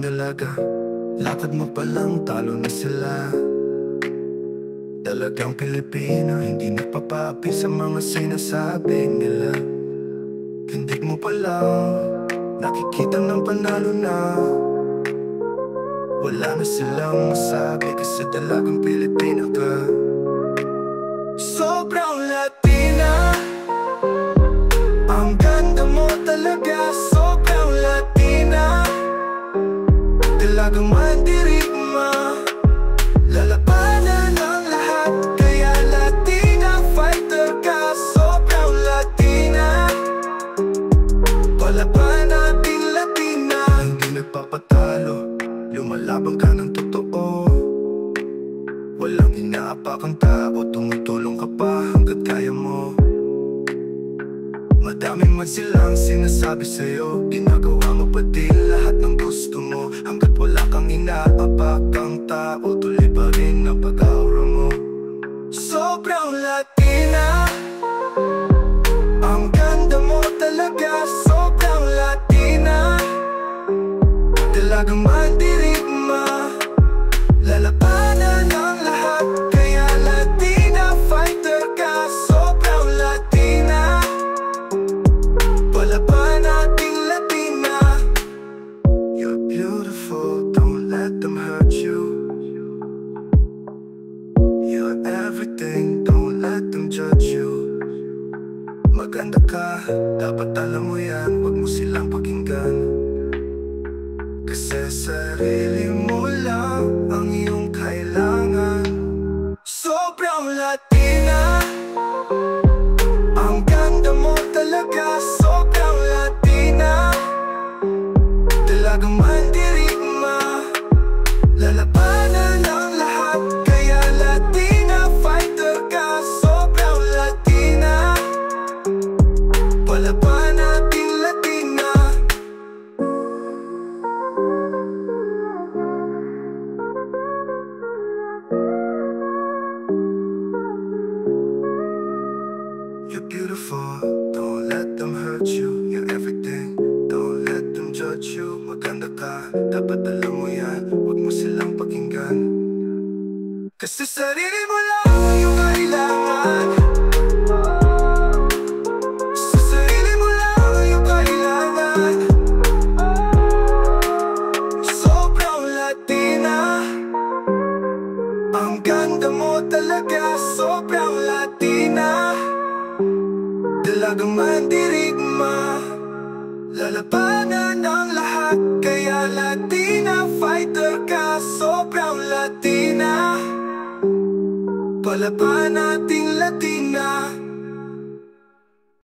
pang dalaga, lakad mo palang talo na sila. Talagang Pilipino, hindi napapapi sa mga sinasabi nila. Hindi mo palang nakikita ng panalo na. Wala na silang masabi kasi talagang Pilipino ka. Sobrang Latina, ang ganda mo talaga. Sobrang Latina, talagang mandirigma. Lalabanan ang lahat, kaya Latina fighter ka. Sobrang Latina, palaban natin Latina. Hindi nagpapatalo, lumalaban ka ng totoo. Walang inaapakang tao, tumutulong ka pa hanggat kaya mo. Madaming man silang sinasabi sa'yo, ginagawa mo pa din lahat ng gusto mo. Hanggat wala kang inaapakang tao, tuloy pa rin ang pag-aura mo. Sobrang Latina, ang ganda mo talaga. Sobrang Latina, talagang mandirigma. Lalabanan ang lahat, kaya Latina fighter ka. Sobrang Latina, palaban nating Latina. You're beautiful, don't let them hurt you. You're everything, don't let them judge you. Maganda ka, dapat alam mo yan, huwag mo silang pakinggan. Kasi sarili mo lang ang iyong kailangan. Sobrang Latina, ang ganda mo talaga. Sobrang Latina, talagang mandirigma. Lalabanan ang lahat, kaya Latina fighter ka. Sobrang Latina, palaban natin Latina. You're beautiful, don't let them hurt you. You're everything, don't let them judge you. Maganda ka, dapat alam mo yan, huwag mo silang pakinggan. Kasi sarili mo lang yung kailangan. Sa sarili mo lang yung kailangan. Sobrang Latina, ang ganda mo talaga. Sobrang Latina, talagang mandirigma. Lalabanan ang lahat, kaya Latina fighter ka. Sobrang Latina, palaban nating Latina.